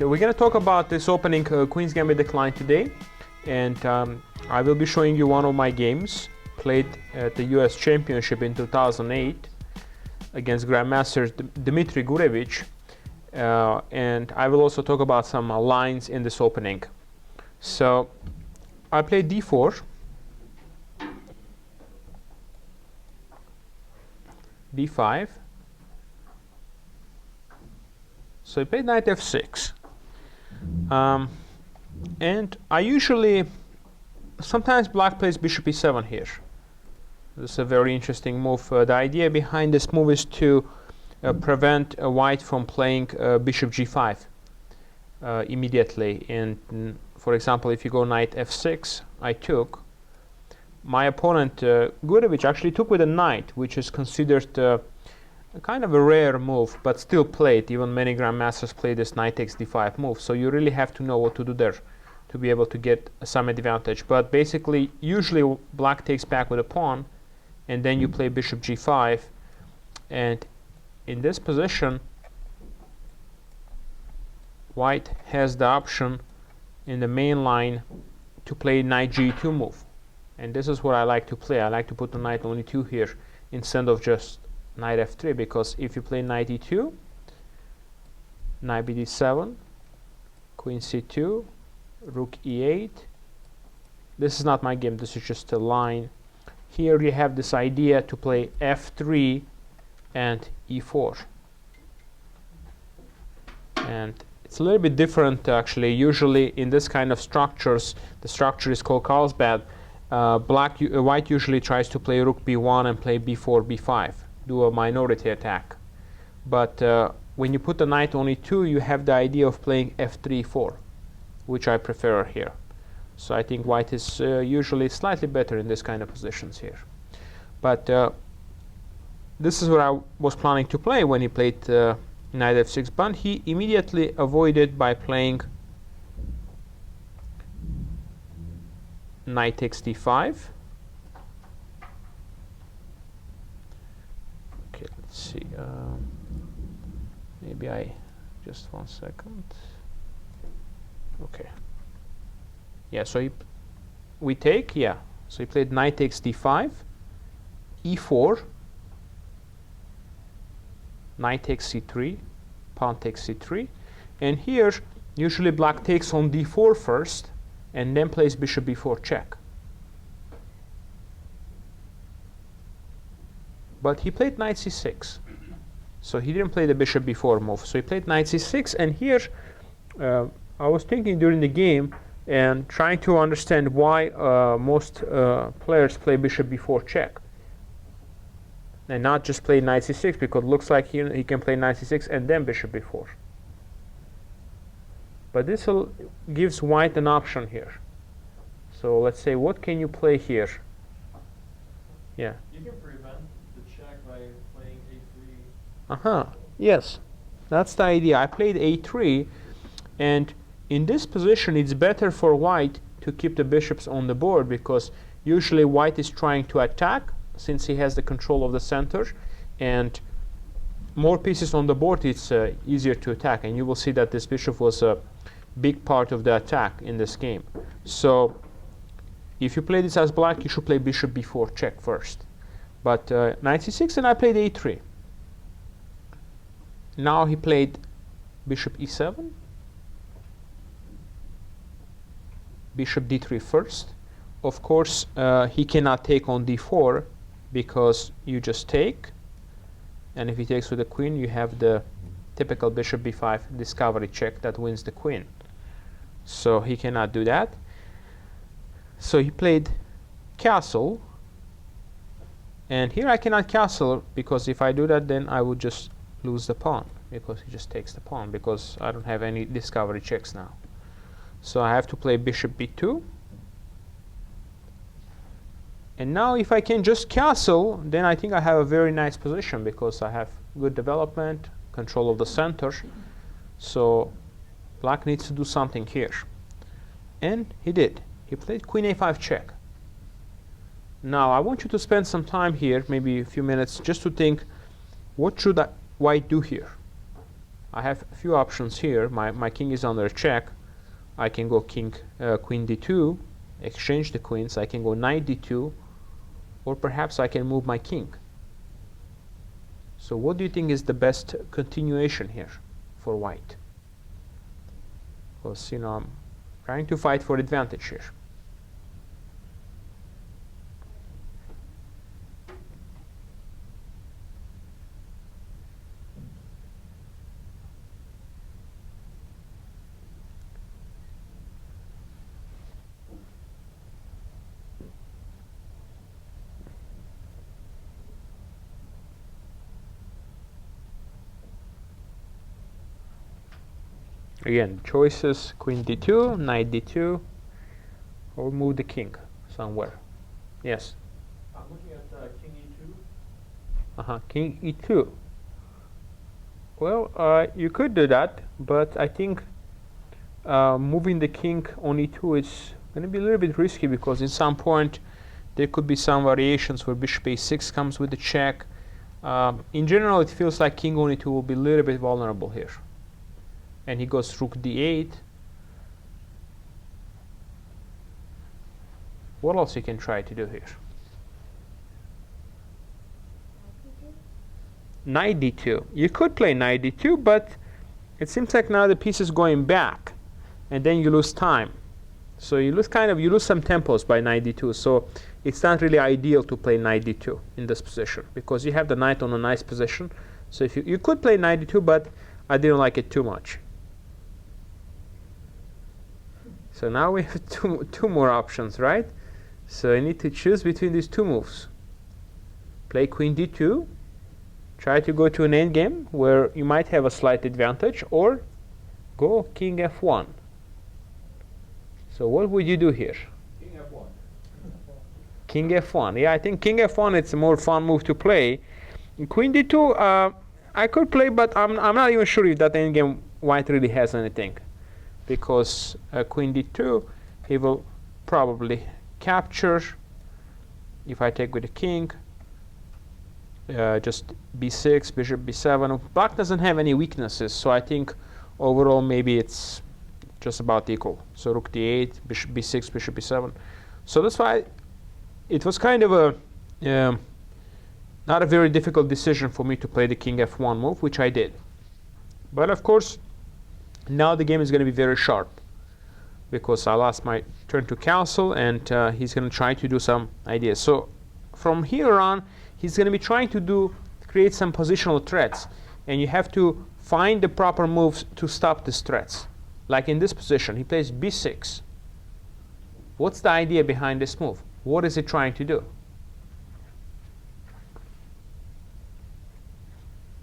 we're going to talk about this opening Queen's Gambit decline today, and I will be showing you one of my games played at the US Championship in 2008 against Grandmaster Dmitry Gurevich, and I will also talk about some lines in this opening. So I played d4, d5, so I played knight f6, and I usually, sometimes black plays bishop e7 here. This is a very interesting move. The idea behind this move is to prevent white from playing bishop g5 immediately. And for example, if you go knight f6, I took. My opponent Gurevich actually took with a knight, which is considered kind of a rare move, but still played. Even many grandmasters play this knight takes d5 move. So you really have to know what to do there to be able to get some advantage. But basically, usually black takes back with a pawn, and then you play bishop g5. And in this position, white has the option in the main line to play knight g2 move. And this is what I like to play. I like to put the knight on e2 here instead of just knight f3, because if you play knight e2, knight bd7, queen c2, rook e8, this is not my game, this is just a line. Here you have this idea to play f3 and e4. And it's a little bit different actually. Usually in this kind of structures, the structure is called Carlsbad. White usually tries to play rook b1 and play b4, b5, do a minority attack. But when you put the knight on e2, you have the idea of playing f3, 4, which I prefer here. So I think white is usually slightly better in this kind of positions here. But this is what I was planning to play when he played knight f6, but he immediately avoided by playing knight takes d5. Okay, let's see. Maybe just 1 second. Okay. Yeah, so we take, yeah. So he played knight takes d5, e4, knight takes c3, pawn takes c3, and here usually black takes on d4 first, and then plays bishop b4 check. But he played knight c6, so he didn't play the bishop b4 move. So he played knight c6, and here I was thinking during the game and trying to understand why most players play bishop b4 check and not just play knight c6, because it looks like he can play knight c6 and then bishop b4. But this gives white an option here. So let's say, what can you play here? Yeah. You can prevent the check by playing a3. Yes, that's the idea. I played a3, and in this position, it's better for white to keep the bishops on the board, because usually white is trying to attack since he has the control of the center, and more pieces on the board, it's easier to attack. And you will see that this bishop was a big part of the attack in this game. So if you play this as black, you should play bishop b4 check first. But knight c6, and I played a3. Now he played bishop e7, bishop d3 first. Of course, he cannot take on d4 because you just take. And if he takes with the queen, you have the typical bishop b5 discovery check that wins the queen. So he cannot do that. So he played castle. And here I cannot castle, because if I do that, then I would just lose the pawn, because he just takes the pawn, because I don't have any discovery checks now. So I have to play bishop b2. And now if I can just castle, then I think I have a very nice position, because I have good development, control of the center. So black needs to do something here. And he did. He played queen a5 check. Now I want you to spend some time here, maybe a few minutes, just to think, what should white do here? I have a few options here. My king is under check. I can go queen d2, exchange the queens. I can go knight d2, or perhaps I can move my king. So what do you think is the best continuation here for white? Because, I'm trying to fight for advantage here. Again, choices: queen d2, knight d2, or move the king somewhere. Yes? I'm looking at king e2. King e2. Well, you could do that, but I think moving the king on e2 is going to be a little bit risky, because at some point there could be some variations where bishop a6 comes with the check. In general, it feels like king on e2 will be a little bit vulnerable here. And he goes rook d8. What else you can try to do here? Knight d2. You could play knight d2, but it seems like now the piece is going back, and then you lose time. So you lose some tempos by knight d2. So it's not really ideal to play knight d2 in this position, because you have the knight on a nice position. So if you could play knight d2, but I didn't like it too much. So now we have two more options, right? So I need to choose between these two moves. Play queen d2, try to go to an endgame where you might have a slight advantage, or go king f1. So what would you do here? King f1. King f1. Yeah, I think king f1 it's a more fun move to play. Queen d2, I could play, but I'm not even sure if that endgame white really has anything, because queen d2, he will probably capture. If I take with the king, just b6, bishop b7. Black doesn't have any weaknesses, so I think overall maybe it's just about equal. So rook d8, bishop b6, bishop b7. So that's why it was kind of a not a very difficult decision for me to play the king f1 move, which I did. But of course, now the game is going to be very sharp, because I lost my turn to castle, and he's going to try to do some ideas. So from here on, he's going to be trying to create some positional threats, and you have to find the proper moves to stop these threats. Like in this position, he plays b6. What's the idea behind this move? What is it trying to do?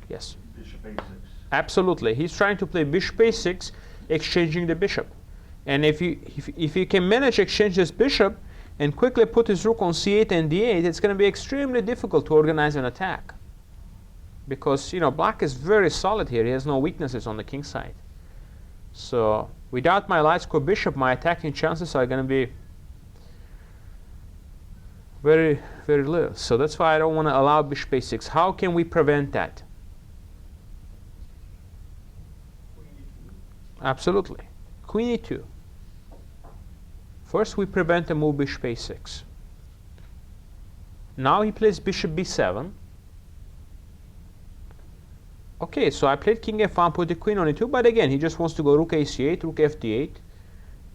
Yes? Bishop a6. Absolutely. He's trying to play bishop a6, exchanging the bishop. And if you can manage to exchange this bishop and quickly put his rook on c8 and d8, it's going to be extremely difficult to organize an attack. Because, black is very solid here. He has no weaknesses on the king side. So without my light square bishop, my attacking chances are going to be very, very little. So that's why I don't want to allow bishop a6. How can we prevent that? Absolutely. Queen e2. First we prevent the move bishop a6. Now he plays bishop b7. Okay, so I played king f1, put the queen on e2, but again, he just wants to go rook ac8, rook fd8.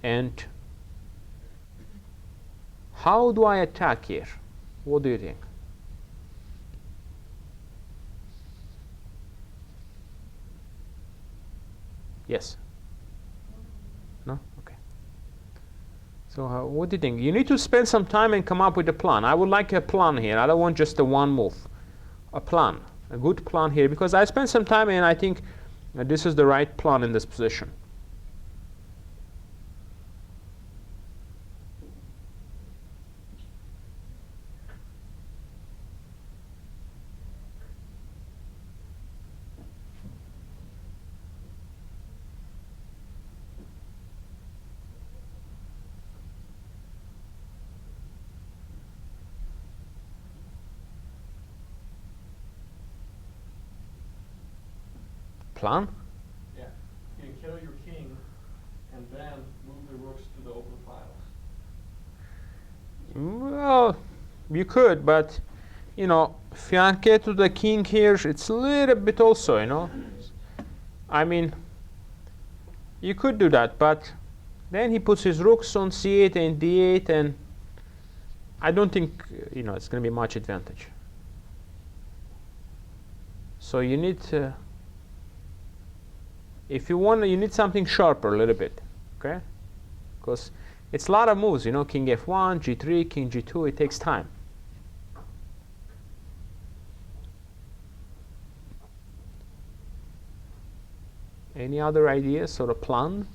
And how do I attack here? What do you think? Yes? No? Okay. So what do you think? You need to spend some time and come up with a plan. I would like a plan here. I don't want just a one move. A plan. A good plan here. Because I spent some time and I think this is the right plan in this position. Plan? Well, you could, but you know, fianchetto to the king here, it's a little bit also, you know. I mean, you could do that, but then he puts his rooks on c8 and d8, and I don't think you know it's going to be much advantage. So you need to, if you want, you need something sharper a little bit, okay? Because it's a lot of moves, you know, king f1, g3, king g2. It takes time. Any other ideas or a plan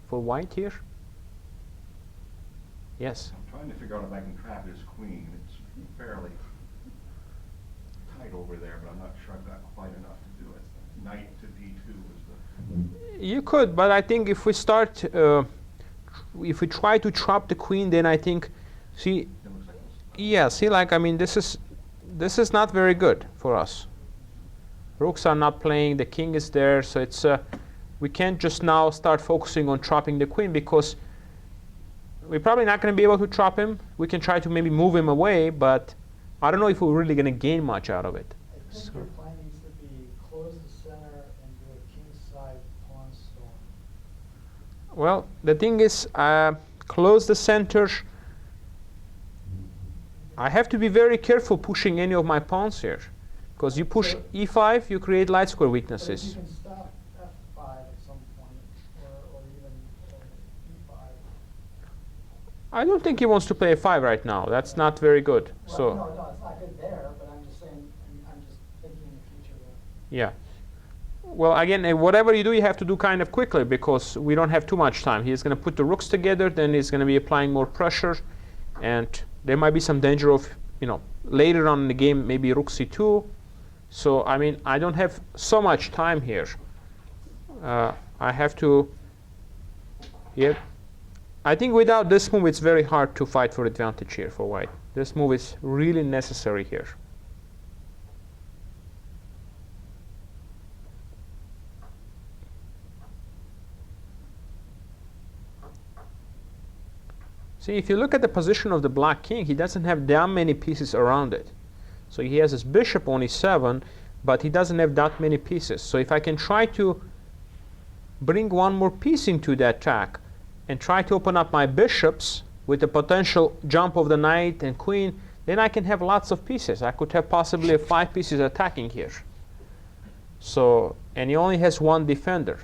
for white here? Yes. I'm trying to figure out if I can trap his queen. It's fairly tight over there, but I'm not sure I've got quite enough to do it. Knight to d2 is the... You could, but I think if we start, if we try to trap the queen, then I think, see, It looks like it's- yeah, see, like, I mean, this is not very good for us. Rooks are not playing, the king is there, so it's, we can't just now start focusing on trapping the queen because we're probably not going to be able to trap him. We can try to maybe move him away, but I don't know if we're really going to gain much out of it. I think your plan needs to be close the center and do a kingside pawn storm. Well, the thing is, close the center. I have to be very careful pushing any of my pawns here. Because you push e5, you create light square But if you weaknesses. can stop f5 at some point, or even e5. I don't think he wants to play a5 right now. That's not very good. Well, So, no, it's not good there, but I'm just saying, I'm just thinking in the future that. yeah. Well, again, whatever you do, you have to do kind of quickly because we don't have too much time. He's going to put the rooks together, then he's going to be applying more pressure, and there might be some danger of, you know, later on in the game, maybe rook c2. So, I mean, I don't have so much time here. I have to, yeah. I think without this move, it's very hard to fight for advantage here for white. This move is really necessary here. See, if you look at the position of the black king, he doesn't have that many pieces around it. So he has his bishop on e7, but he doesn't have that many pieces. So if I can try to bring one more piece into the attack and try to open up my bishops with the potential jump of the knight and queen, then I can have lots of pieces. I could have possibly 5 pieces attacking here. So, and he only has one defender.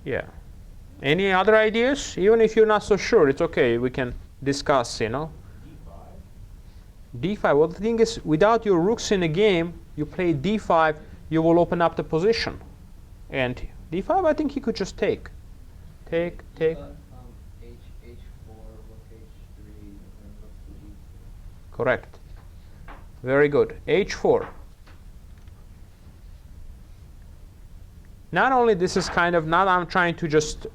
Yeah. Any other ideas? Even if you're not so sure, it's okay. We can discuss, you know. D5. Well, the thing is, without your rooks in the game, you play D5, you will open up the position. And D5, I think he could just take. Take. H4, rook H3, and rook to Correct. Very good. H4. Not only this is kind of, not I'm trying to just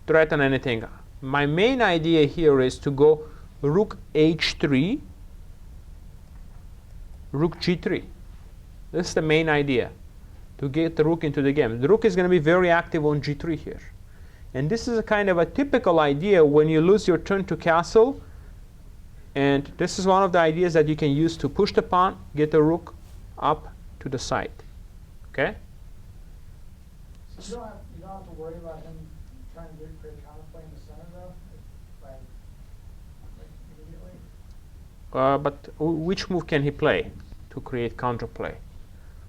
threaten anything. My main idea here is to go rook H3, rook G3. This is the main idea, to get the rook into the game. The rook is going to be very active on G3 here. And this is a kind of a typical idea when you lose your turn to castle. And this is one of the ideas that you can use to push the pawn, get the rook up to the side. Okay? So you don't have to worry about him trying to create counterplay in the center, though, like immediately? But which move can he play to create counterplay?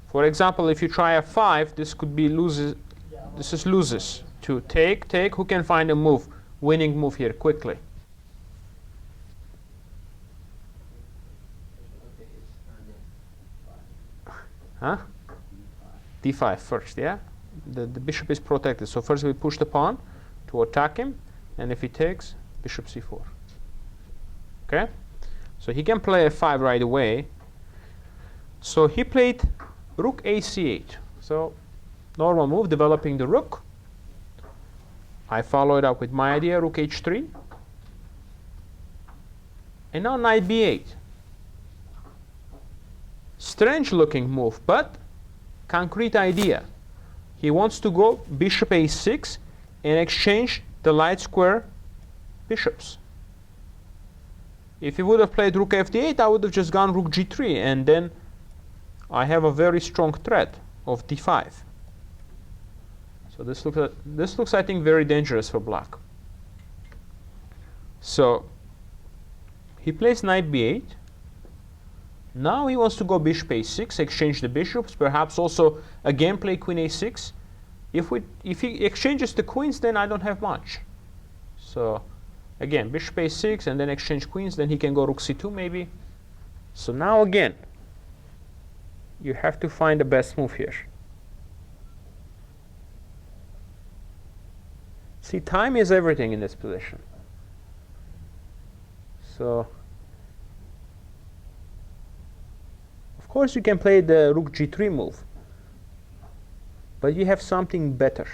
For example, if you try f5, this could be loses. Yeah, This is loses. To take. Who can find a move, winning move here quickly? Okay, it's Huh? D5 first, yeah? The bishop is protected. So first we push the pawn to attack him, and if he takes, bishop c4. Okay? So he can play f5 right away. So he played rook ac8. So normal move, developing the rook. I follow it up with my idea, rook h3. And now knight b8. Strange looking move, but concrete idea. he wants to go bishop a6 and exchange the light square bishops. If he would have played rook f8, I would have just gone rook g3, and then I have a very strong threat of d5. So this looks, I think, very dangerous for black. So he plays knight b8. Now he wants to go bishop a6, exchange the bishops, perhaps also again play queen a6. If he exchanges the queens, then I don't have much. So again, bishop a6 and then exchange queens, then he can go rook c2 maybe. So now again, you have to find the best move here. See, time is everything in this position. So of course you can play the rook g3 move, but you have something better.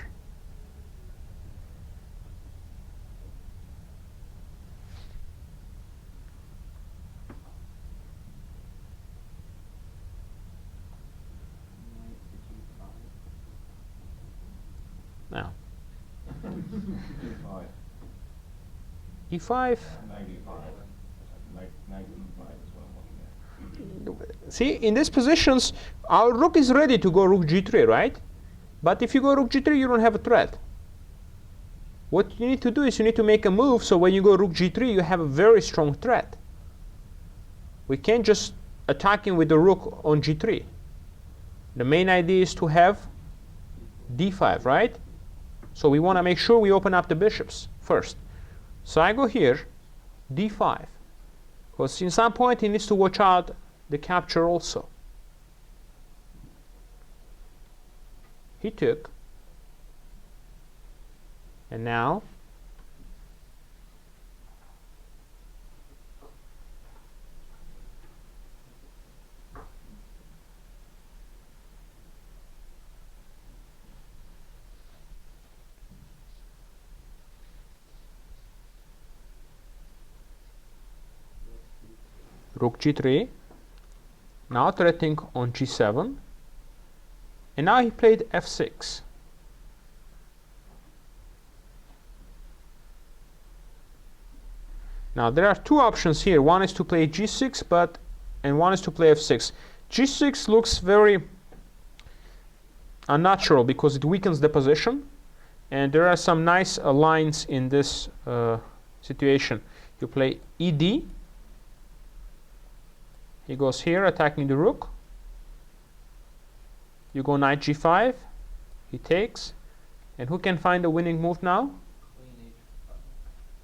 Now, E5. e5. 95. Knight E5 is what I'm looking at. See, in these positions, our rook is ready to go rook g3, right? But if you go rook g3, you don't have a threat. What you need to do is you need to make a move, so when you go rook g3, you have a very strong threat. We can't just attack him with the rook on g3. The main idea is to have d5, right? So we want to make sure we open up the bishops first. So I go here, d5. Because in some point he needs to watch out the capture also. He took. And now rook g3, now threatening on g7, and now he played f6. Now there are two options here. One is to play g6, and one is to play f6. g6 looks very unnatural because it weakens the position, and there are some nice lines in this situation. You play ed. He goes here, attacking the rook. You go knight g5. He takes. And who can find the winning move now? Queen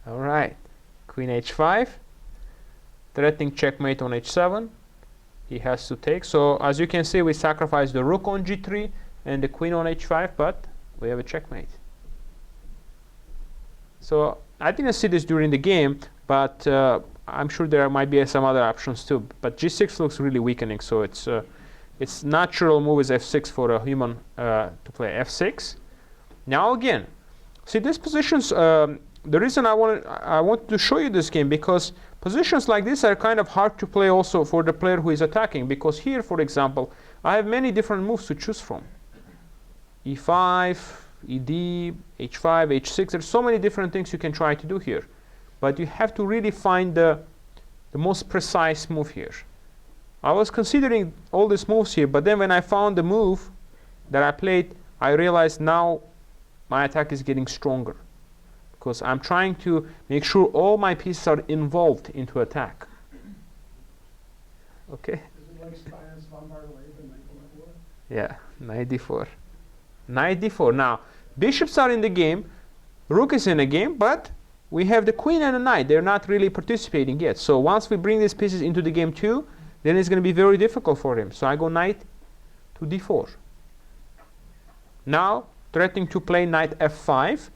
h5. All right. Queen h5. Threatening checkmate on h7. He has to take. So as you can see, we sacrifice the rook on g3 and the queen on h5, but we have a checkmate. So I didn't see this during the game, but I'm sure there might be some other options too. But g6 looks really weakening, so it's natural move is f6 for a human to play f6. Now again, see these positions. The reason I wanted to show you this game because positions like this are kind of hard to play also for the player who is attacking. Because here, for example, I have many different moves to choose from. e5, ed, h5, h6. There's so many different things you can try to do here. But you have to really find the most precise move here. I was considering all these moves here, but then when I found the move that I played, I realized now my attack is getting stronger. Because I'm trying to make sure all my pieces are involved into attack. Okay? Is it like Stein's von Barleben, knight d4? Yeah, knight d4. Knight d4. Now, bishops are in the game, rook is in the game, but we have the queen and the knight. They're not really participating yet. So once we bring these pieces into the game too, then it's going to be very difficult for him. So I go knight to d4. Now, threatening to play knight f5,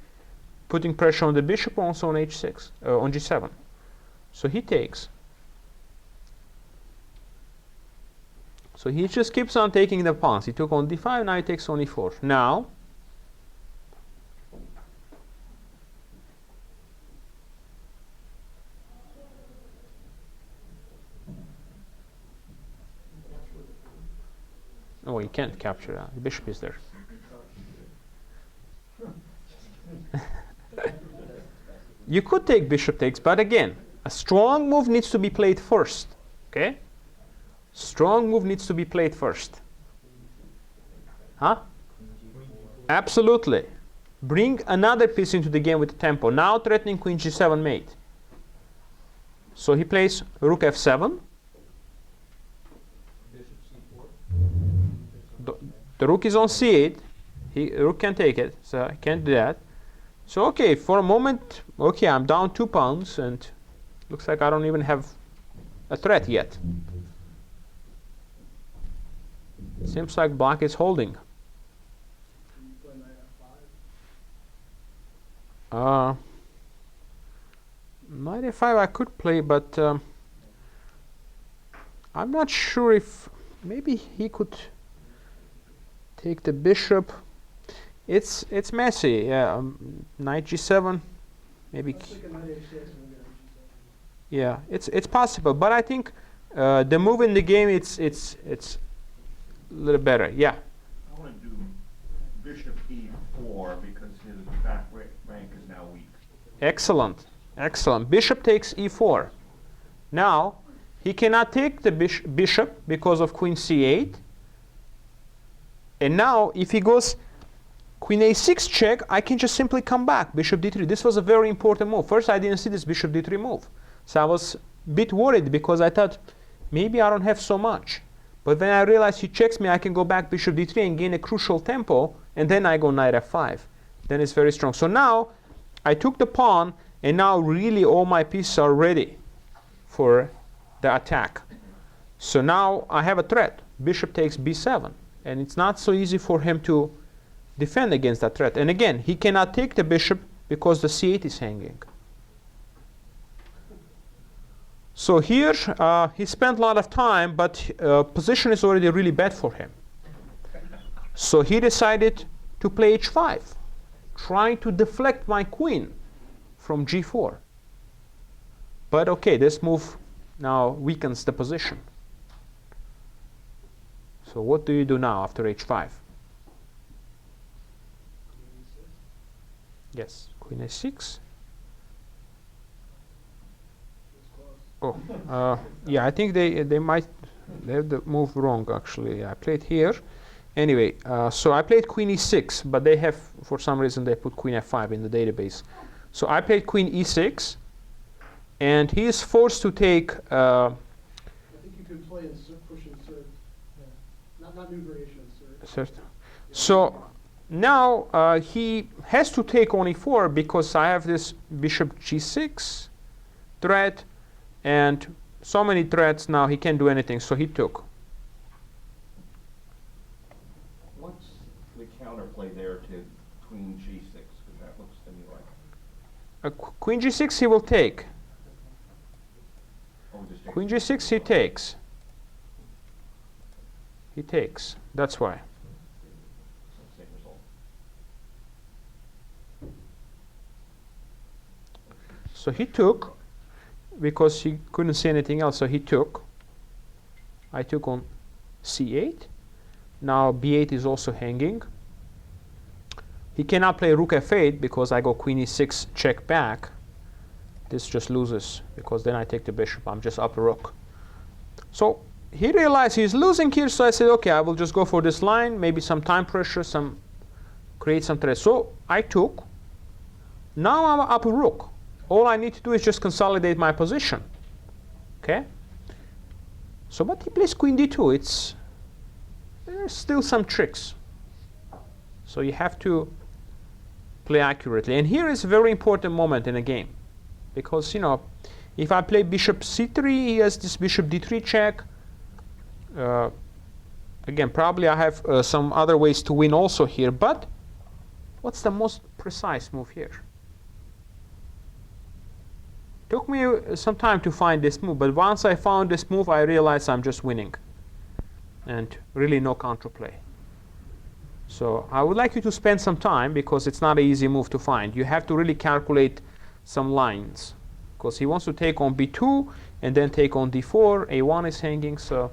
putting pressure on the bishop, also on h6, on g7. So he takes. So he just keeps on taking the pawns. He took on d5, now he takes on e4. Now, oh, he can't capture that. The bishop is there. You could take bishop takes, but again, a strong move needs to be played first. Okay? Strong move needs to be played first. Huh? Absolutely. Bring another piece into the game with the tempo. Now threatening queen g7 mate. So he plays rook f7. Bishop c4. The rook is on c8. Rook can take it, so I can't do that. So okay, for a moment, okay, I'm down 2 pawns, and looks like I don't even have a threat yet. Seems like black is holding. Knight f5 I could play, but I'm not sure if maybe he could take the bishop. It's messy. Yeah, knight g7, maybe. Yeah, it's possible, but I think the move in the game it's a little better. Yeah. I want to do bishop e4 because his back rank is now weak. Excellent, excellent. Bishop takes e4. Now he cannot take the bishop because of queen c8. And now if he goes queen a6 check, I can just simply come back. Bishop d3. This was a very important move. First, I didn't see this bishop d3 move. So I was a bit worried because I thought maybe I don't have so much. But when I realized he checks me, I can go back bishop d3 and gain a crucial tempo. And then I go knight f5. Then it's very strong. So now I took the pawn. And now really all my pieces are ready for the attack. So now I have a threat. Bishop takes b7. And it's not so easy for him to defend against that threat. And again, he cannot take the bishop because the c8 is hanging. So here he spent a lot of time, but position is already really bad for him. So he decided to play h5, trying to deflect my queen from g4. But okay, this move now weakens the position. So what do you do now after h5? Yes, queen a6. Oh, yeah, I think they have the move wrong actually. I played here. Anyway, so I played queen e6, but they have, for some reason, they put queen f5 in the database. So I played queen e6, and he is forced to take. I think you can play and push insert. Yeah. Not new variation insert. So now he has to take on e4 because I have this bishop g6 threat, and so many threats now he can't do anything. So he took. What's the counterplay there to queen g6? Because that looks to me like Queen g6 he will take. just Queen g6 he takes. He takes. That's why. same result. So he took because he couldn't see anything else. So he took. I took on c8. Now b8 is also hanging. He cannot play rook f8 because I go queen e6 check back. This just loses because then I take the bishop. I'm just up a rook. So he realized he's losing here. So I said, okay, I will just go for this line. Maybe some time pressure, create some threat. So I took. Now I'm up a rook. All I need to do is just consolidate my position. Okay. So but he plays queen d2. There's still some tricks. So you have to play accurately. And here is a very important moment in a game. Because, if I play bishop c3, he has this bishop d3 check. Again, probably I have some other ways to win also here. But what's the most precise move here? Took me some time to find this move. But once I found this move, I realized I'm just winning. And really no counterplay. So I would like you to spend some time because it's not an easy move to find. You have to really calculate some lines because he wants to take on b2 and then take on d4. a1 is hanging, so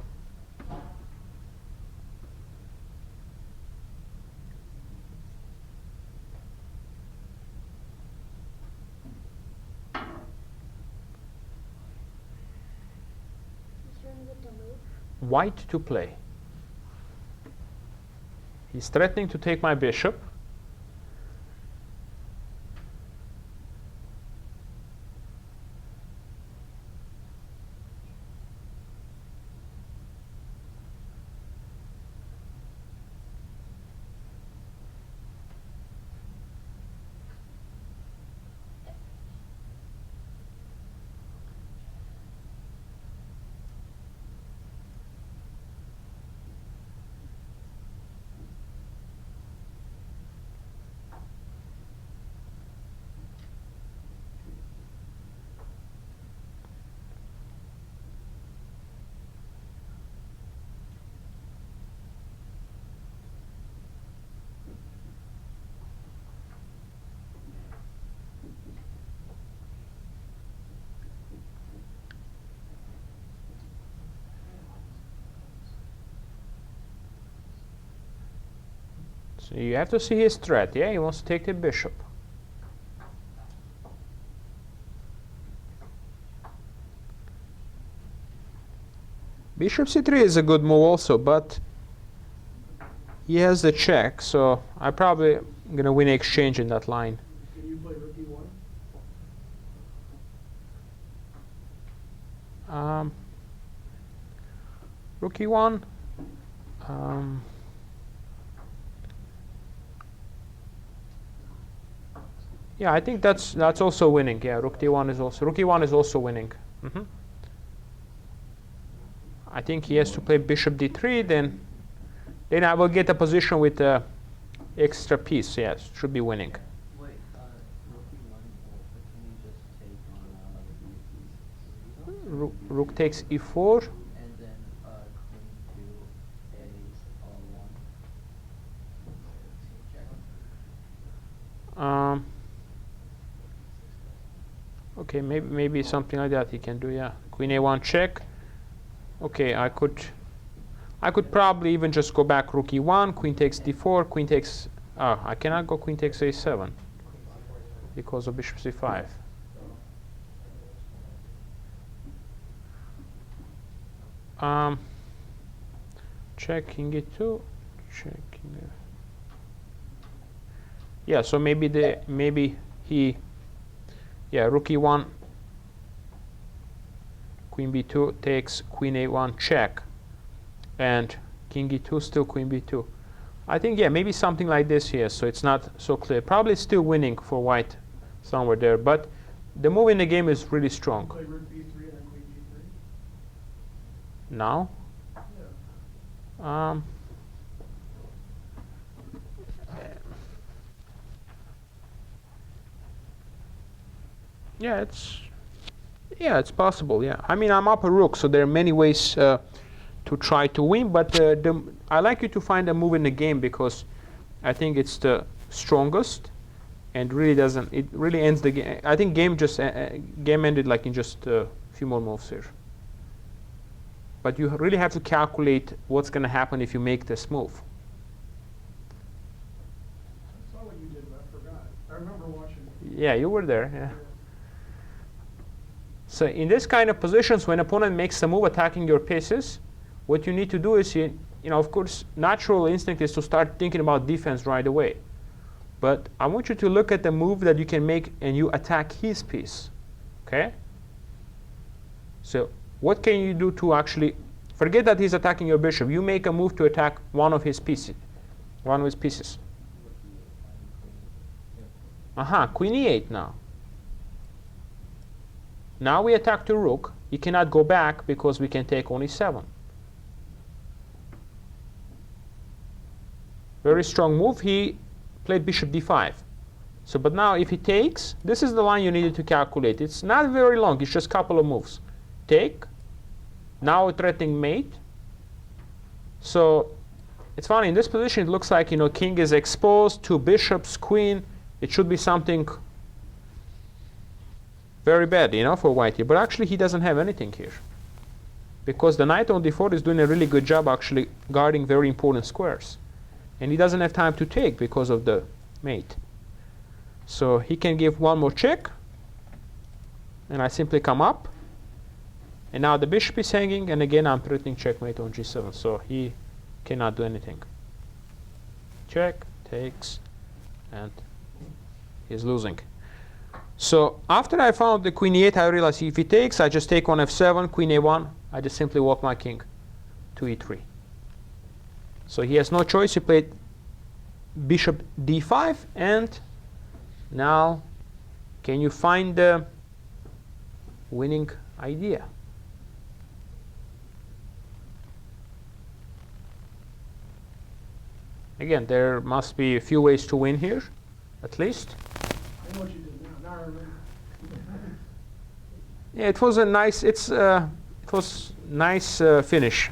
white to play. He's threatening to take my bishop. So you have to see his threat. Yeah, he wants to take the bishop. Bishop c3 is a good move also, but he has the check, so I'm probably going to win exchange in that line. Can you play rook e1? Rook e1. Yeah, I think that's also winning. Yeah, rook d1 is also winning. I think he has to play bishop d3. Then I will get a position with the extra piece. Yes, should be winning. Wait, rook e1, can you just take on Rook takes e4. and then queen to a1. Okay, maybe something like that he can do. Yeah, queen a1 check. Okay, I could probably even just go back rook e1, queen takes d4, queen takes. I cannot go queen takes a7 because of bishop c5. Check king e2, check king f. Yeah, so maybe he. Yeah, rook e1, queen b2 takes queen a1 check, and king e2 still queen b2. I think, yeah, maybe something like this here, so it's not so clear. Probably still winning for white somewhere there, but the move in the game is really strong. Play rook b3 and then queen g3? Now? Yeah. Yeah, it's possible. Yeah, I mean, I'm up a rook, so there are many ways to try to win. But I like you to find a move in the game because I think it's the strongest, and really doesn't. It really ends the game. I think game ended like in just a few more moves here. But you really have to calculate what's going to happen if you make this move. I saw what you did, but I forgot. I remember watching. Yeah, you were there. Yeah. So in this kind of positions, when opponent makes a move attacking your pieces, what you need to do is, of course, natural instinct is to start thinking about defense right away. But I want you to look at the move that you can make and you attack his piece. Okay? So what can you do to actually, forget that he's attacking your bishop. You make a move to attack one of his pieces. Queen e8 now. Now we attack the rook. He cannot go back because we can take on e7. Very strong move. He played bishop d5. So, but now if he takes, this is the line you needed to calculate. It's not very long. It's just a couple of moves. Take. Now threatening mate. So it's funny. In this position, it looks like king is exposed. Two bishops, queen. It should be something very bad, for white here. But actually, he doesn't have anything here. Because the knight on d4 is doing a really good job actually guarding very important squares. And he doesn't have time to take because of the mate. So he can give one more check. And I simply come up. And now the bishop is hanging, and again I'm threatening checkmate on g7, so he cannot do anything. Check, takes, and he's losing. So after I found the queen e8, I realized if he takes, I just take on f7, queen a1, I just simply walk my king to e3. So he has no choice. He played bishop d5, and now can you find the winning idea? Again, there must be a few ways to win here, at least. I know what you did now. Now I remember. Yeah, it was a nice. It was nice finish.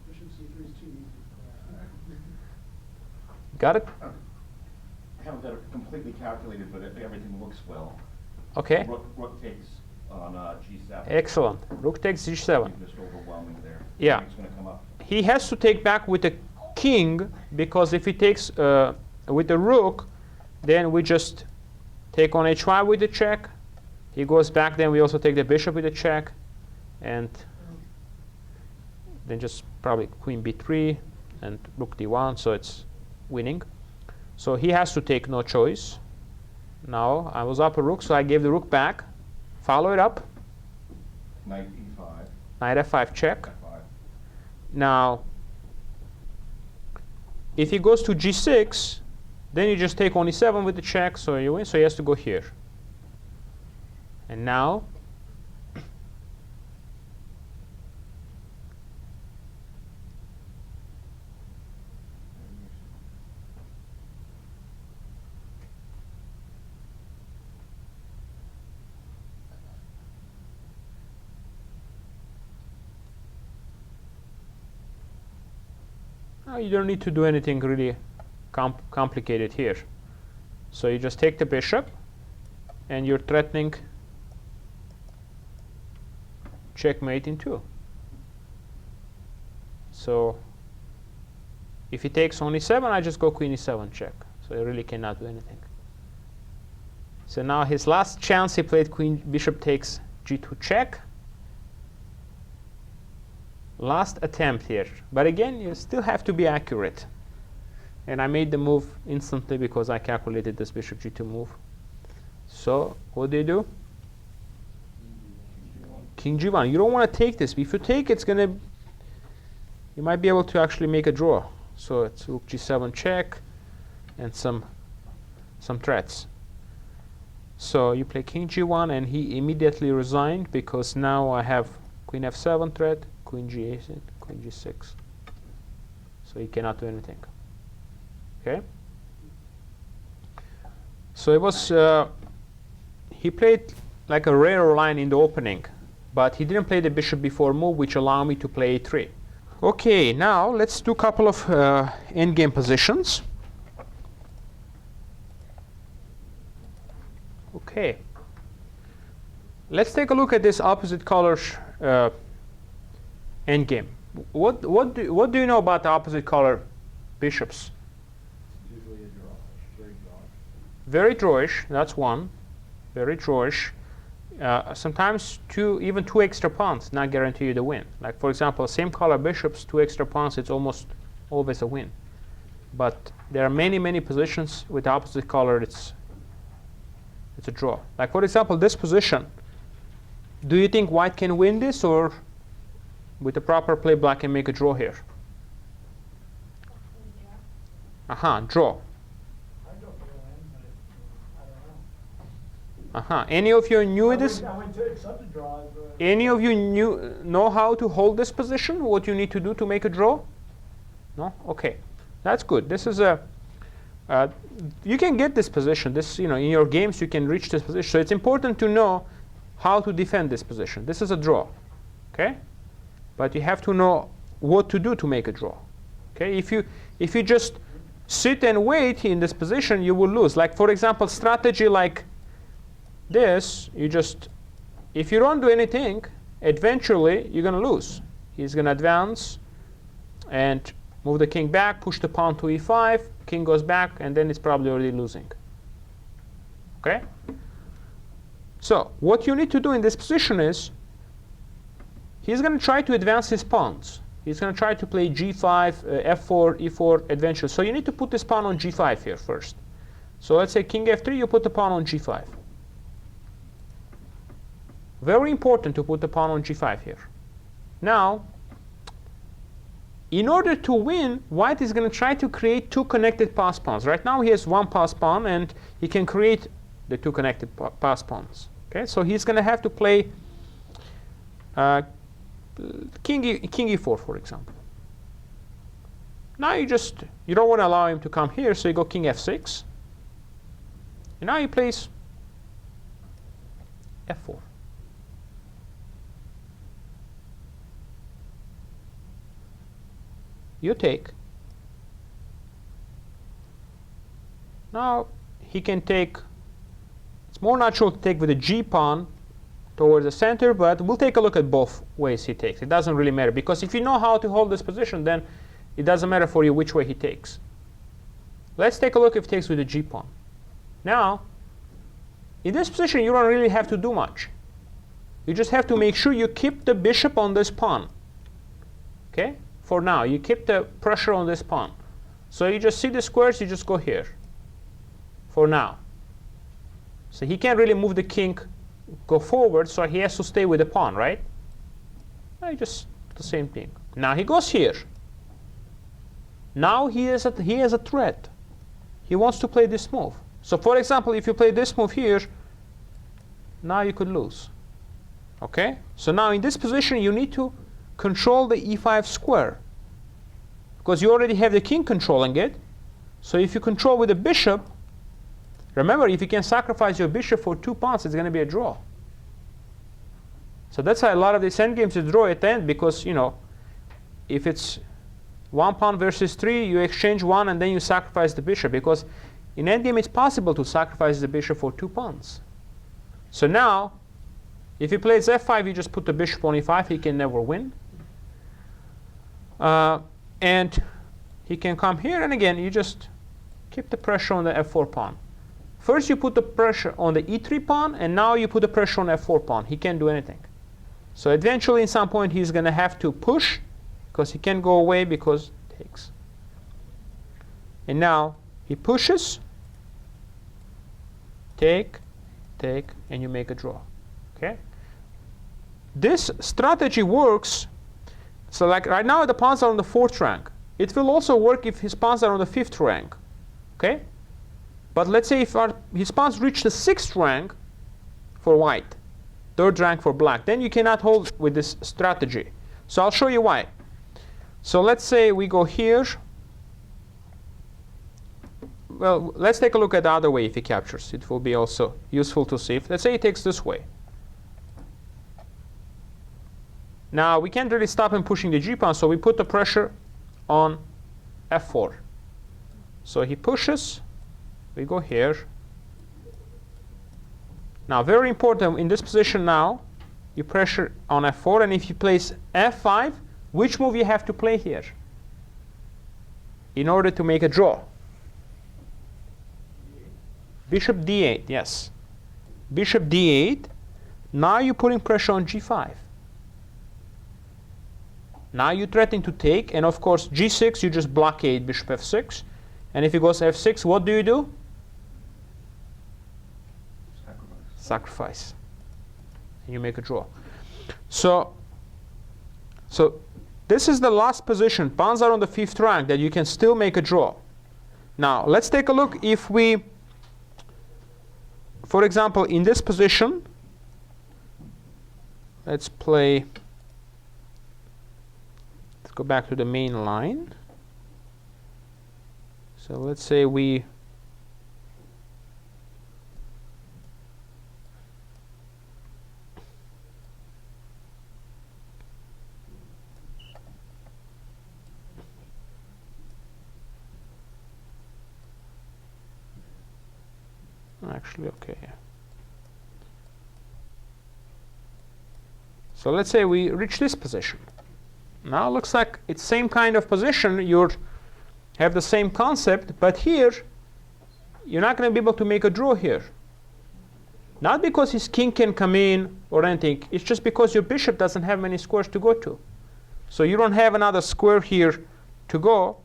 Bishop c3 is too easy. Got it? I haven't got it completely calculated, but everything looks well. Okay. Rook takes on g7. Excellent. Rook takes g7. Just overwhelming there. Yeah. It's going to come up. He has to take back with the king, because if he takes with the rook, then we just take on h5 with the check. He goes back, then we also take the bishop with the check, and then just probably queen b3 and rook d1, so it's winning. So he has to take, no choice. Now I was up a rook, so I gave the rook back. Follow it up. Knight e5. Knight f5 check. F5. Now, if he goes to g6, then you just take on e7 with the check, so you win. So he has to go here. And now, you don't need to do anything really complicated here. So you just take the bishop, and you're threatening checkmate in 2. So if he takes on e7, I just go queen e7 check. So he really cannot do anything. So now his last chance, he played bishop takes g2 check. Last attempt here. But again, you still have to be accurate. And I made the move instantly because I calculated this bishop g2 move. So what do you do? King g1. You don't want to take this. If you take, it's going to, you might be able to actually make a draw. So it's rook g7 check and some threats. So you play king g1, and he immediately resigned because now I have queen f7 threat, queen g8, queen g6. So he cannot do anything. Okay? So it was, he played like a rare line in the opening, but he didn't play the bishop before move, which allowed me to play a3. Okay, now let's do a couple of endgame positions. Okay. Let's take a look at this opposite colors endgame. What do you know about the opposite color bishops? Usually a draw. Very draw. Very drawish. That's one. Very drawish. Sometimes even two extra pawns not guarantee you the win. Like for example, same color bishops, 2 extra pawns, it's almost always a win. But there are many positions with the opposite color. It's a draw. Like for example, this position. Do you think white can win this, or with the proper play, black can make a draw here? Draw. Any of you knew this? I went to accept a draw. Any of you know how to hold this position? What you need to do to make a draw? No? Okay, that's good. This is a. You can get this position. This, in your games you can reach this position. So it's important to know how to defend this position. This is a draw, okay? But you have to know what to do to make a draw, okay? If you just sit and wait in this position, you will lose. Like for example, strategy like this, if you don't do anything, eventually you're going to lose. he's going to advance and move the king back, push the pawn to e5, king goes back, and then it's probably already losing. Okay? So what you need to do in this position is he's going to try to advance his pawns. He's going to try to play g5, f4, e4 adventure. So you need to put this pawn on g5 here first. So let's say king f3, you put the pawn on g5. Very important to put the pawn on g5 here. Now, in order to win, white is going to try to create two connected pass pawns. Right now he has one pass pawn, and he can create the two connected pass pawns. Okay, so he's going to have to play king e4, for example. Now you don't want to allow him to come here, so you go king f6. And now he plays f4. You take. Now he can take. It's more natural to take with the g pawn towards the center, but we'll take a look at both ways he takes. It doesn't really matter, because if you know how to hold this position, then it doesn't matter for you which way he takes. Let's take a look if he takes with the g pawn. Now, in this position, you don't really have to do much. You just have to make sure you keep the bishop on this pawn. Okay? For now, you keep the pressure on this pawn. So you just see the squares, you just go here. For now. So he can't really move the king, go forward, so he has to stay with the pawn, right? I just the same thing. Now he goes here. Now he has a threat. He wants to play this move. So for example, if you play this move here, now you could lose. Okay? So now in this position, you need to control the e5 square, because you already have the king controlling it. So if you control with the bishop, remember, if you can sacrifice your bishop for 2 pawns, it's going to be a draw. So that's why a lot of these endgames is draw at the end, because, you know, if it's 1 pawn versus 3, you exchange 1 and then you sacrifice the bishop, because in endgame it's possible to sacrifice the bishop for 2 pawns. So now, if he plays f5, you just put the bishop on e5, he can never win. And he can come here, and again, you just keep the pressure on the f4 pawn. First you put the pressure on the e3 pawn, and now you put the pressure on f4 pawn. He can't do anything. So eventually, in some point, he's going to have to push, because he can't go away because it takes. And now he pushes, take, and you make a draw. Okay? This strategy works. So like right now, the pawns are on the 4th rank. It will also work if his pawns are on the 5th rank. Okay? But let's say if his pawns reach the 6th rank for white, 3rd rank for black, then you cannot hold with this strategy. So I'll show you why. So let's say we go here. Well, let's take a look at the other way if he captures. It will be also useful to see. Let's say he takes this way. Now, we can't really stop him pushing the g-pawn, so we put the pressure on f4. So he pushes. We go here. Now, very important, in this position now, you pressure on f4, and if you place f5, which move you have to play here in order to make a draw? Bishop d8, yes. Bishop d8. Now you're putting pressure on g5. Now you're threatening to take, and of course g6, you just blockade bishop f6. And if he goes f6, what do you do? Sacrifice. And you make a draw. So this is the last position. Pawns are on the 5th rank that you can still make a draw. Now let's take a look if we, for example, in this position, let's play. Let's go back to the main line. So let's say we actually okay. So let's say we reach this position. Now it looks like it's same kind of position. You have the same concept, but here you're not going to be able to make a draw here. Not because his king can come in or anything. It's just because your bishop doesn't have many squares to go to. So you don't have another square here to go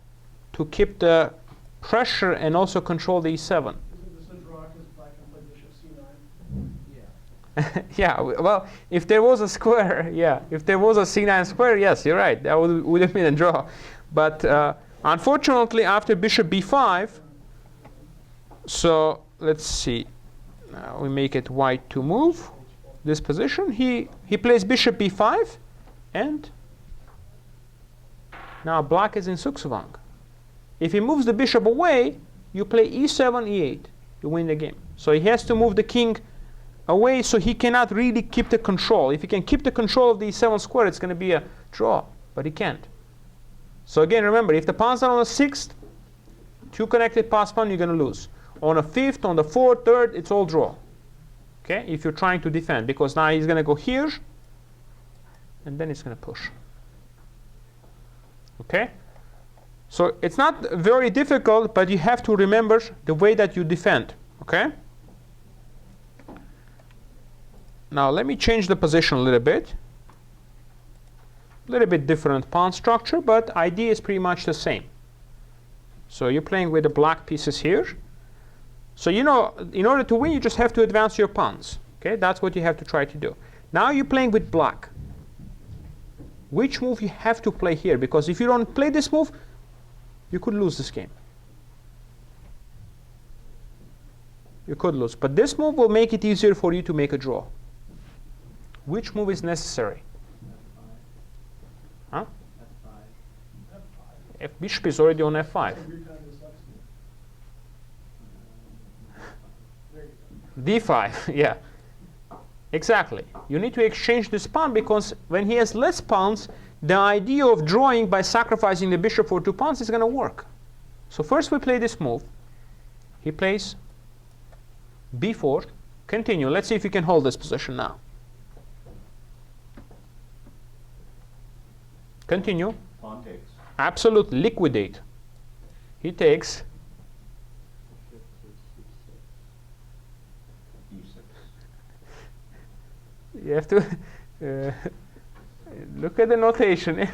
to keep the pressure and also control the e7. Isn't this a draw because black can play bishop c9? Yeah, well, if there was a square, yeah, if there was a c9 square, yes, you're right. That would have been a draw. But unfortunately, after bishop b5, so let's see. Now we make it white to move this position. He plays bishop b5, and now black is in Suksuvang. If he moves the bishop away, you play e7, e8. You win the game. So he has to move the king away, so he cannot really keep the control. If he can keep the control of the e7 square, it's going to be a draw, but he can't. So again, remember, if the pawns are on the 6th, two connected pass pawn, you're going to lose. On the 5th, on the 4th, 3rd, it's all draw. Okay, if you're trying to defend, because now he's going to go here, and then he's going to push. Okay? So it's not very difficult, but you have to remember the way that you defend. Okay? Now let me change the position a little bit. A little bit different pawn structure, but idea is pretty much the same. So you're playing with the black pieces here. So you know, in order to win, you just have to advance your pawns. Okay, that's what you have to try to do. Now you're playing with black. Which move you have to play here? Because if you don't play this move, you could lose this game. You could lose. But this move will make it easier for you to make a draw. Which move is necessary? Huh? F bishop is already on f5. d5, yeah. Exactly. You need to exchange this pawn, because when he has less pawns, the idea of drawing by sacrificing the bishop for 2 pawns is going to work. So first we play this move. He plays b4. Continue. Let's see if you can hold this position now. Continue. Pawn takes. Absolutely. Liquidate. He takes. e6. You have to look at the notation.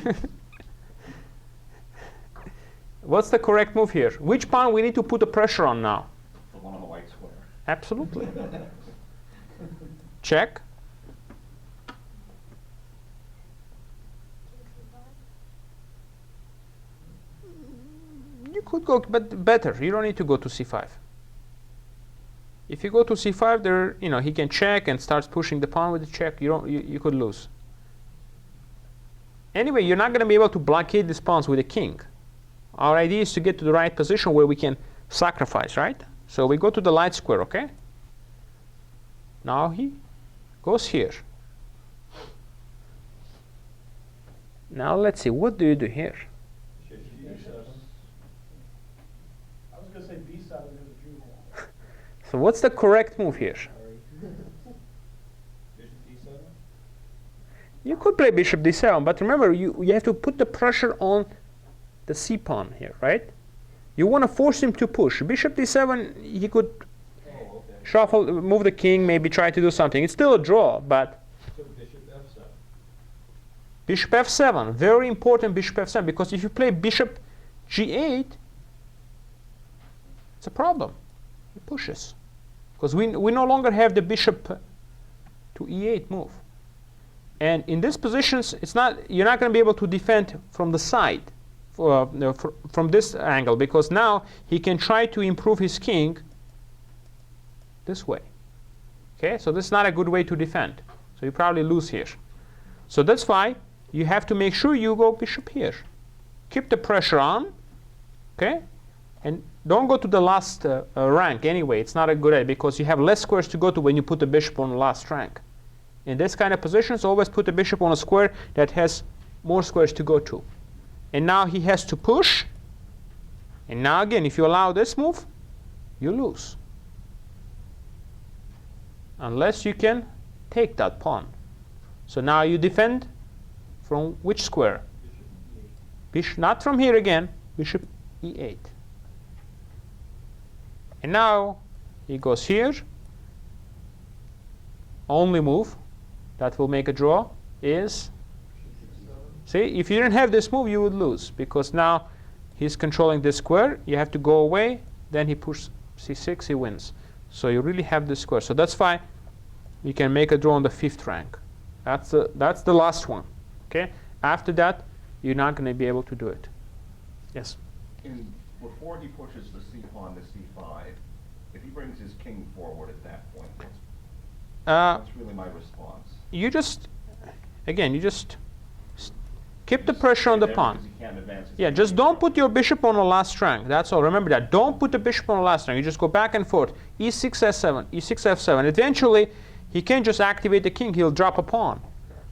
What's the correct move here? Which pawn we need to put the pressure on now? The one on the white square. Absolutely. Check. You could go, but better. You don't need to go to c5. If you go to c5, there, he can check and starts pushing the pawn with the check. You could lose. Anyway, you're not going to be able to blockade these pawns with a king. Our idea is to get to the right position where we can sacrifice, right? So we go to the light square, okay? Now he goes here. Now let's see, what do you do here? I was going to say b7 because of Drew hole. So what's the correct move here? Bishop d7? You could play bishop d7, but remember, you have to put the pressure on the c pawn here, right? You want to force him to push. Bishop d7, he could Oh, okay. shuffle, move the king, maybe try to do something. It's still a draw, but So bishop f7. bishop f7, very important bishop f7, because if you play bishop g8, it's a problem. It pushes. Because we no longer have the bishop to e8 move. And in these positions, you're not going to be able to defend from the side, from this angle, because now he can try to improve his king this way. Okay, so this is not a good way to defend. So you probably lose here. So that's why you have to make sure you go bishop here. Keep the pressure on, okay? And don't go to the last rank anyway. It's not a good idea, because you have less squares to go to when you put the bishop on the last rank. In this kind of positions, always put the bishop on a square that has more squares to go to. And now he has to push. And now again, if you allow this move, you lose. Unless you can take that pawn. So now you defend from which square? Bishop Bishop, not from here again, bishop e8. And now he goes here. Only move that will make a draw is, see, if you didn't have this move, you would lose, because now he's controlling this square. You have to go away, then he pushes c6, he wins. So you really have this square. So that's why you can make a draw on the 5th rank. That's the last one. Okay. After that, you're not going to be able to do it. Yes. Before he pushes the c pawn to c5, if he brings his king forward at that point, that's really my response. You just, again, you just keep the pressure on the pawn. He can't advance his Yeah, king just don't anymore. put your bishop on the last rank. That's all. Remember that. Don't put the bishop on the last rank. You just go back and forth. e6, s7, e6, f7. Eventually, he can't just activate the king. He'll drop a pawn.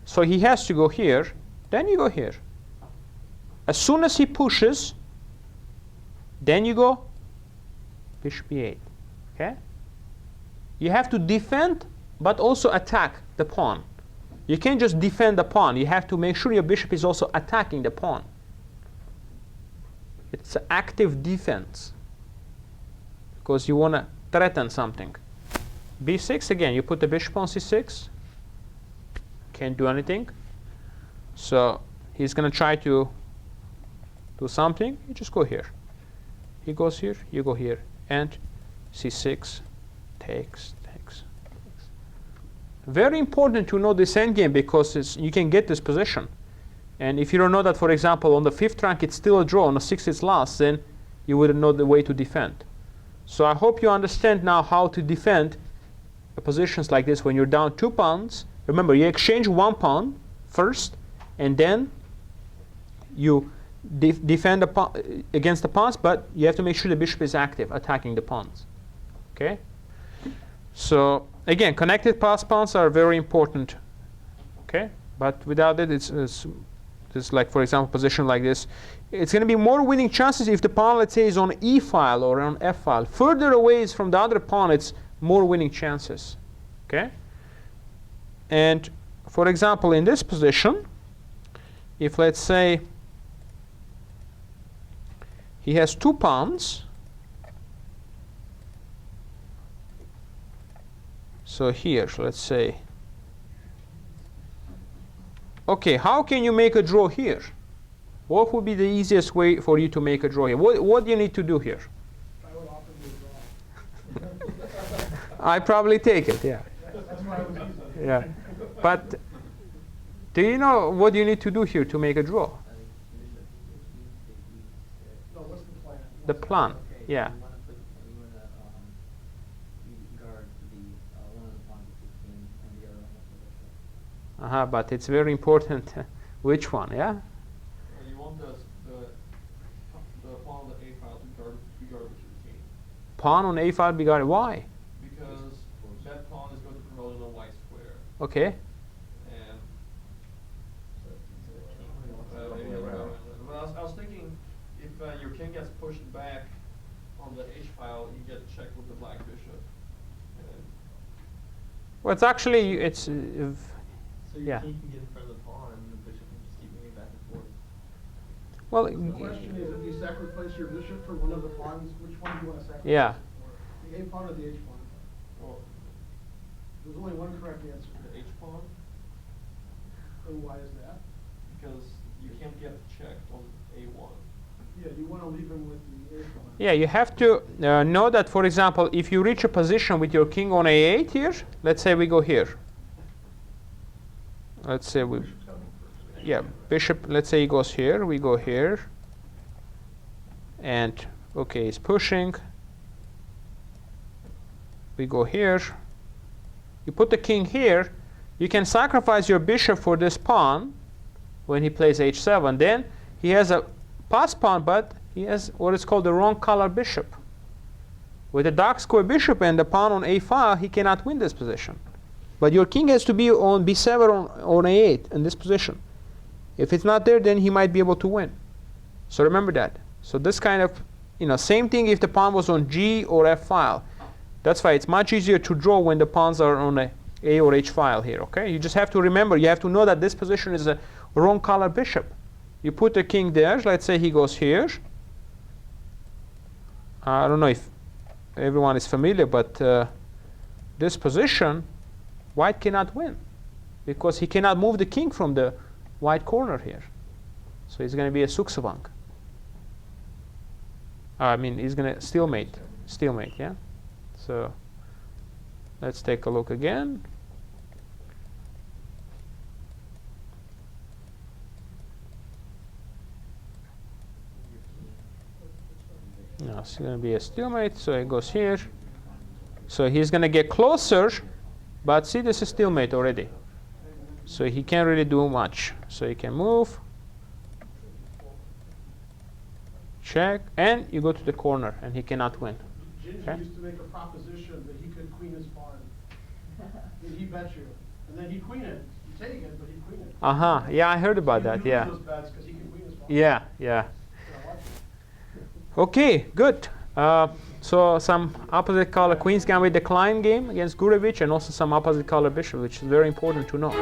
So he has to go here. Then you go here. As soon as he pushes, then you go bishop e8. Okay? You have to defend, but also attack the pawn. You can't just defend the pawn. You have to make sure your bishop is also attacking the pawn. It's active defense, because you want to threaten something. b6, again, you put the bishop on c6. Can't do anything. So he's going to try to do something. You just go here. He goes here, you go here. And c6 takes. Very important to know this endgame, because you can get this position. And if you don't know that, for example, on the 5th rank it's still a draw, on the 6th it's lost, then you wouldn't know the way to defend. So I hope you understand now how to defend positions like this when you're down 2 pawns. Remember, you exchange 1 pawn first, and then you defend against the pawns, but you have to make sure the bishop is active, attacking the pawns. Okay? So again, connected pass pawns are very important. Okay? But without it, it's like, for example, position like this. It's going to be more winning chances if the pawn, let's say, is on e file or on f file. Further away is from the other pawn, it's more winning chances. Okay? And for example, in this position, if let's say he has 2 pawns, so here, let's say, okay, how can you make a draw here? What would be the easiest way for you to make a draw here? What do you need to do here? I would offer you a draw. I probably take it, yeah. That's why I was using it. Yeah. But do you know what you need to do here to make a draw? No, what's the plan? The plan, Okay, yeah. You want to guard one of the pawns with the king and the other one with the bishop. But it's very important which one, yeah? You want the pawn on the a file to be guarded with your king, Pawn on a file be guarded. Why? because that pawn is going to promote in a white square, Okay. and around. but I was thinking, if your king gets pushed back on the h file, you get checked with the black bishop. And Well, it's actually So your yeah. king can get in front of the pawn, and the bishop can just keep moving back and forth. Well, The question is, if you sacrifice your bishop for one of the pawns, which one do you want to sacrifice? Yeah. The A pawn or the H pawn? well, There's only one correct answer. the h pawn, And why is that? because you can't get checked on a1. Yeah, you want to leave him with the A pawn. yeah, you have to know that, for example, if you reach a position with your king on a8 here, let's say we go here. Let's say we, yeah, bishop, let's say he goes here, we go here. And, okay, he's pushing. We go here. You put the king here. You can sacrifice your bishop for this pawn when he plays h7. Then he has a pass pawn, but he has what is called the wrong color bishop. With a dark square bishop and the pawn on a file, he cannot win this position. But your king has to be on b7 on a8 in this position. If it's not there, then he might be able to win. So remember that. So this kind of, same thing if the pawn was on g or f file. That's why it's much easier to draw when the pawns are on a or h file here, okay? You just have to remember, you have to know that this position is a wrong color bishop. You put a king there. Let's say he goes here. I don't know if everyone is familiar, but this position, white cannot win because he cannot move the king from the white corner here. So it's going to be a suksavang. I mean, he's going to stalemate. Stalemate, yeah? So let's take a look again. No, it's going to be a stalemate, so it goes here. So he's going to get closer, but see, this is stalemate already. So he can't really do much. So he can move, check, and you go to the corner, and he cannot win. Ginger used to make a proposition that he could queen his pawn. That he bet you. And then he'd queen it. He'd take it, but he'd queen it. Uh-huh. Yeah, I heard about that, yeah. Those bets 'cause he could queen his pawn. Yeah, yeah. So I like it. Okay, good. So some opposite color Queen's Gambit decline game against Gurevich, and also some opposite color Bishop, which is very important to know.